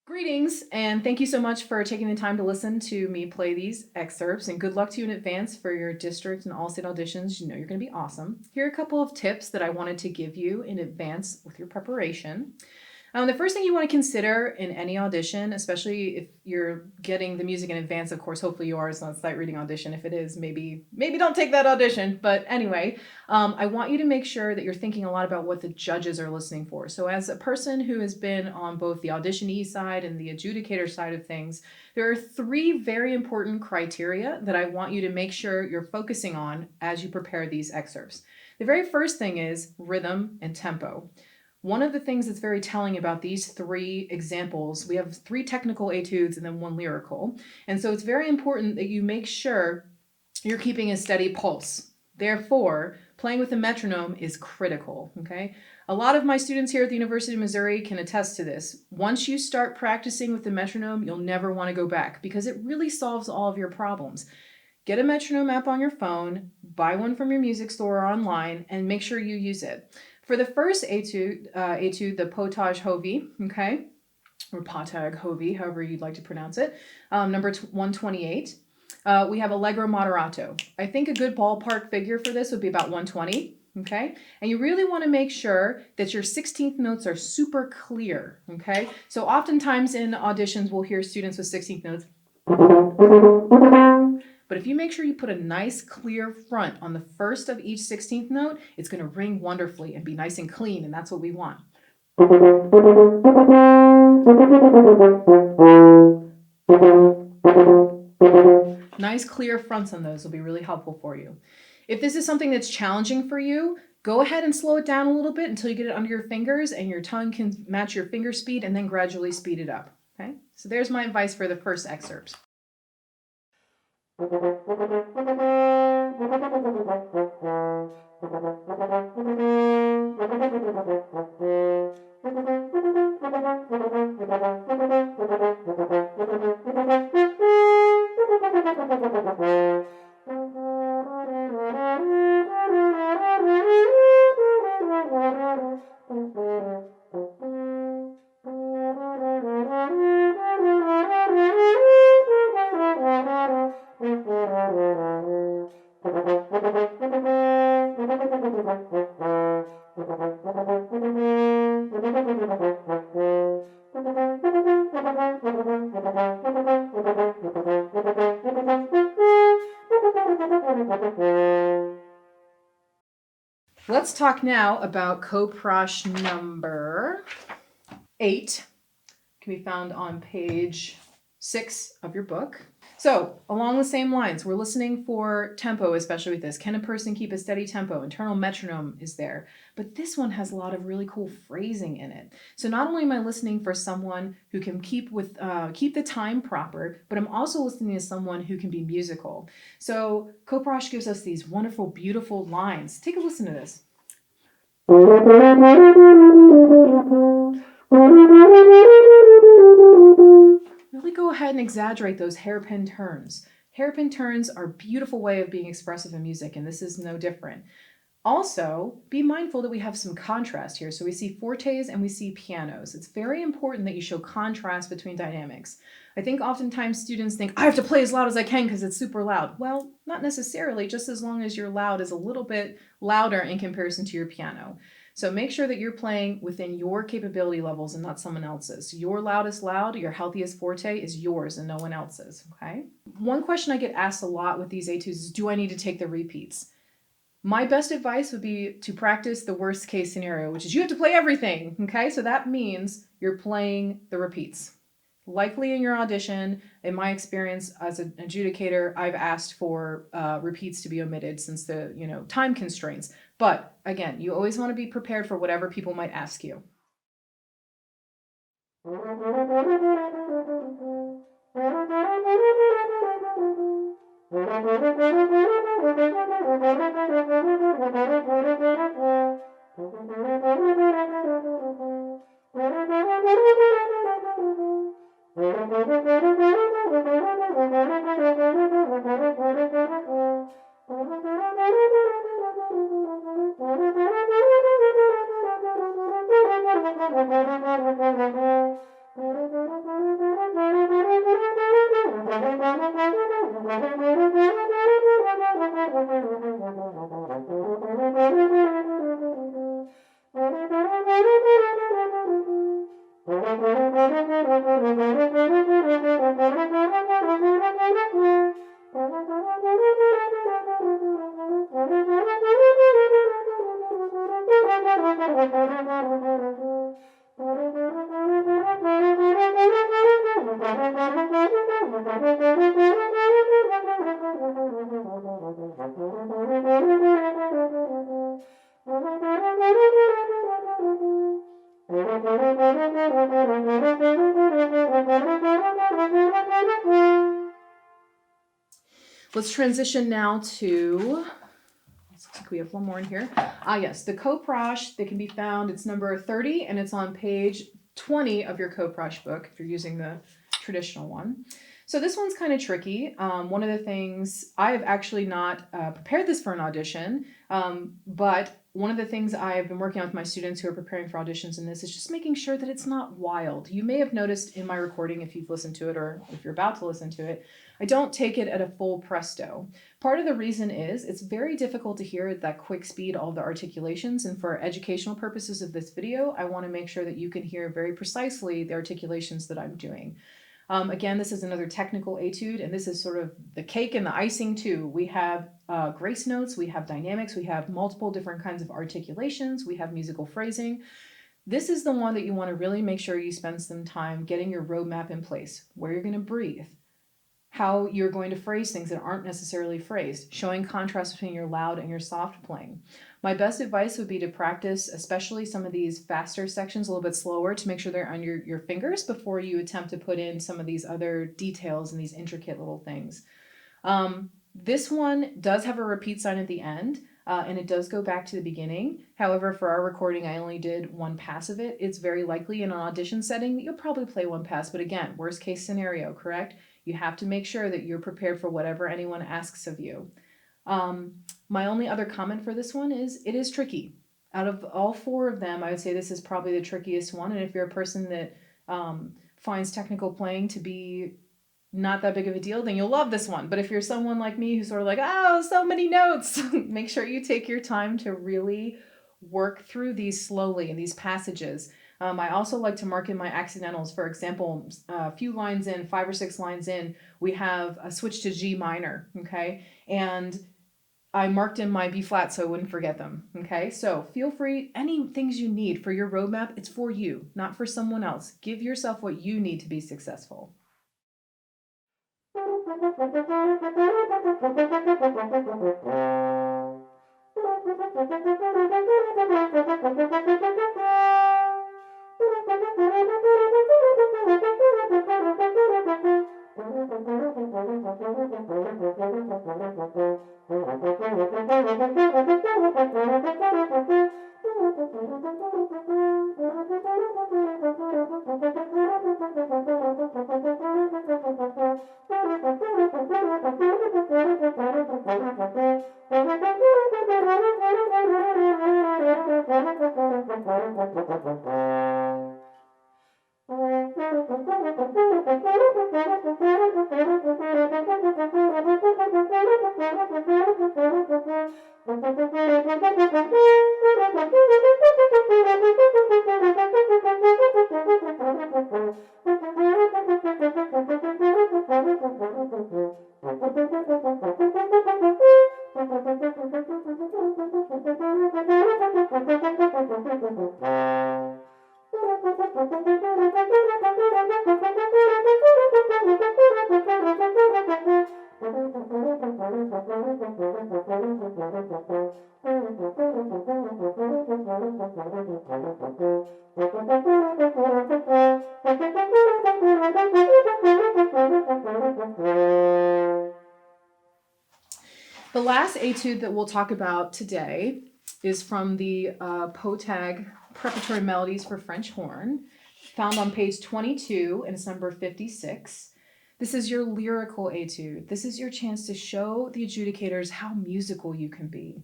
Greetings, and thank you so much for taking the time to listen to me play these excerpts, and good luck to you in advance for your district and all-state auditions. You know you're going to be awesome. Here are a couple of tips that I wanted to give you in advance with your preparation. The first thing you want to consider in any audition, especially if you're getting the music in advance, of course, hopefully you are, it's not a sight reading audition. If it is, maybe don't take that audition. But anyway, I want you to make sure that you're thinking a lot about what the judges are listening for. So as a person who has been on both the auditionee side and the adjudicator side of things, there are three very important criteria that I want you to make sure you're focusing on as you prepare these excerpts. The very first thing is rhythm and tempo. One of the things that's very telling about these three examples, we have 3 technical etudes and then 1 lyrical. And so it's very important that you make sure you're keeping a steady pulse. Therefore, playing with a metronome is critical, okay? A lot of my students here at the University of Missouri can attest to this. Once you start practicing with the metronome, you'll never want to go back because it really solves all of your problems. Get a metronome app on your phone, buy one from your music store or online, and make sure you use it. For the first etude, the Pottag-Hovey, okay, or Pottag-Hovey, however you'd like to pronounce it, number 128, we have Allegro Moderato. I think a good ballpark figure for this would be about 120, okay? And you really want to make sure that your 16th notes are super clear, okay? So oftentimes in auditions, we'll hear students with 16th notes. But if you make sure you put a nice clear front on the first of each 16th note, it's going to ring wonderfully and be nice and clean, and that's what we want. Nice clear fronts on those will be really helpful for you. If this is something that's challenging for you, go ahead and slow it down a little bit until you get it under your fingers and your tongue can match your finger speed and then gradually speed it up. Okay? So there's my advice for the first excerpt. Let's talk now about Kopprash number 8. It can be found on page 6 of your book. So along the same lines, we're listening for tempo, especially with this. Can a person keep a steady tempo? Internal metronome is there. But this one has a lot of really cool phrasing in it. So not only am I listening for someone who can keep the time proper, but I'm also listening to someone who can be musical. So Kopprash gives us these wonderful, beautiful lines. Take a listen to this. Really go ahead and exaggerate those hairpin turns. Hairpin turns are a beautiful way of being expressive in music, and this is no different. Also, be mindful that we have some contrast here. So we see fortes and we see pianos. It's very important that you show contrast between dynamics. I think oftentimes students think, I have to play as loud as I can because it's super loud. Well, not necessarily, just as long as your loud is a little bit louder in comparison to your piano. So make sure that you're playing within your capability levels and not someone else's. Your loudest loud, your healthiest forte is yours and no one else's, okay? One question I get asked a lot with these etudes is, do I need to take the repeats? My best advice would be to practice the worst case scenario, which is you have to play everything, okay? So that means you're playing the repeats. Likely in your audition, in my experience as an adjudicator, I've asked for repeats to be omitted since the time constraints. But again, you always want to be prepared for whatever people might ask you. Let's transition now to, looks like we have one more in here. Yes, the Kopprasch that can be found, it's number 30, and it's on page 20 of your Kopprasch book, if you're using the traditional one. So this one's kind of tricky. One of the things, I have actually not prepared this for an audition, but one of the things I've been working on with my students who are preparing for auditions in this is just making sure that it's not wild. You may have noticed in my recording, if you've listened to it or if you're about to listen to it, I don't take it at a full presto. Part of the reason is it's very difficult to hear at that quick speed all the articulations, and for educational purposes of this video, I want to make sure that you can hear very precisely the articulations that I'm doing. Again, this is another technical etude, and this is sort of the cake and the icing too. We have grace notes, we have dynamics, we have multiple different kinds of articulations, we have musical phrasing. This is the one that you want to really make sure you spend some time getting your roadmap in place, where you're going to breathe, how you're going to phrase things that aren't necessarily phrased, showing contrast between your loud and your soft playing. My best advice would be to practice, especially some of these faster sections, a little bit slower to make sure they're on your fingers before you attempt to put in some of these other details and these intricate little things. This one does have a repeat sign at the end, and it does go back to the beginning. However, for our recording, I only did one pass of it. It's very likely in an audition setting that you'll probably play one pass, but again, worst case scenario, correct? You have to make sure that you're prepared for whatever anyone asks of you. My only other comment for this one is it is tricky. Out of all four of them, I would say this is probably the trickiest one. And if you're a person that finds technical playing to be not that big of a deal, then you'll love this one. But if you're someone like me who's sort of like, oh, so many notes, make sure you take your time to really work through these slowly in these passages. I also like to mark in my accidentals. For example, a few lines in, 5 or 6 lines in, we have a switch to G minor, okay? And I marked in my B flat so I wouldn't forget them, okay? So feel free, any things you need for your roadmap, it's for you, not for someone else. Give yourself what you need to be successful. The last etude that we'll talk about today is from the Pottag Preparatory Melodies for French Horn, found on page 22, and it's number 56. This is your lyrical etude. This is your chance to show the adjudicators how musical you can be.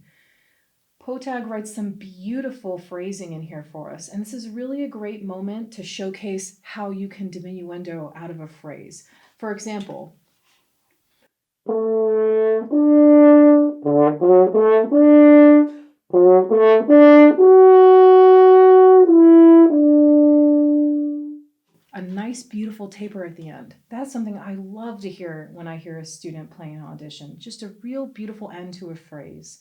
Pottag writes some beautiful phrasing in here for us, and this is really a great moment to showcase how you can diminuendo out of a phrase. For example, a nice, beautiful taper at the end. That's something I love to hear when I hear a student playing an audition. Just a real beautiful end to a phrase.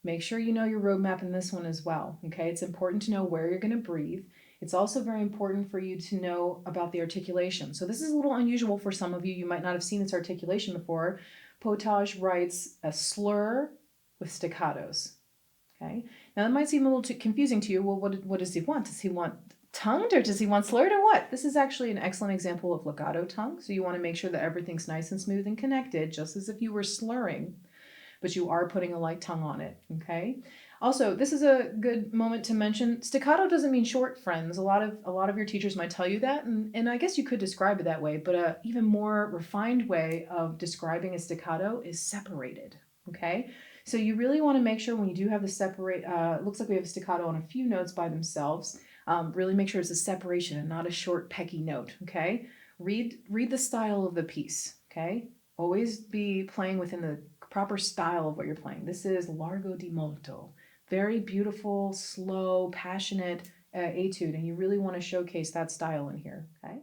Make sure you know your roadmap in this one as well, okay? It's important to know where you're going to breathe. It's also very important for you to know about the articulation. So this is a little unusual for some of you. You might not have seen this articulation before. Pottag writes a slur with staccatos, okay? Now that might seem a little too confusing to you. Well, what does he want? Does he want tongued or does he want slurred or what? This is actually an excellent example of legato tongue. So you want to make sure that everything's nice and smooth and connected, just as if you were slurring, but you are putting a light tongue on it, okay? Also, this is a good moment to mention, staccato doesn't mean short, friends. A lot of your teachers might tell you that, and I guess you could describe it that way, but an even more refined way of describing a staccato is separated, okay? So you really want to make sure when you do have the separate, it looks like we have a staccato on a few notes by themselves, really make sure it's a separation and not a short, pecky note, okay? Read the style of the piece, okay? Always be playing within the proper style of what you're playing. This is largo di molto. Very beautiful, slow, passionate etude, and you really want to showcase that style in here, okay?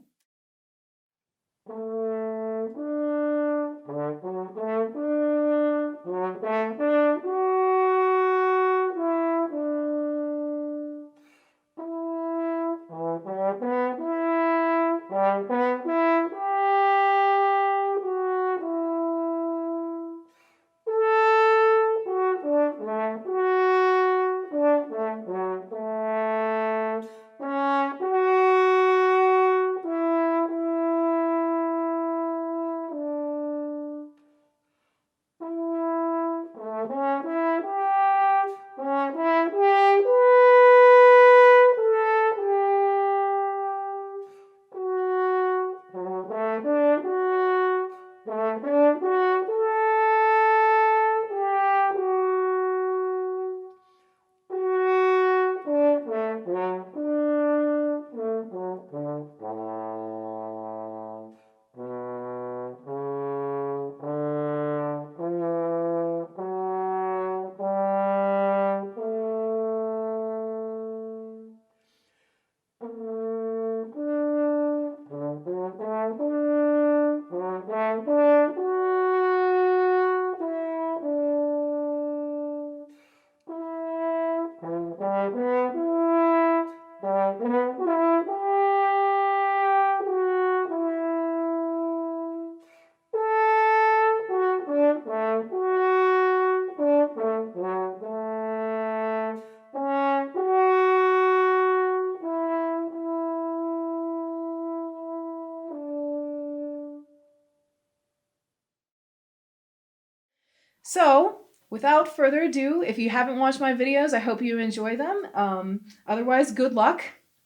So, without further ado, if you haven't watched my videos, I hope you enjoy them. Otherwise, good luck.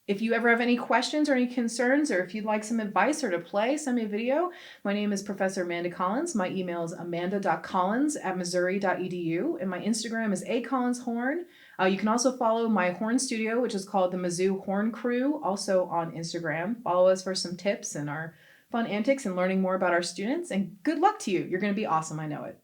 If you ever have any questions or any concerns, or if you'd like some advice or to play, send me a video. My name is Professor Amanda Collins. My email is amanda.collins@missouri.edu, and my Instagram is acollinshorn. You can also follow my horn studio, which is called the Mizzou Horn Crew, also on Instagram. Follow us for some tips and our fun antics and learning more about our students. And good luck to you. You're going to be awesome. I know it.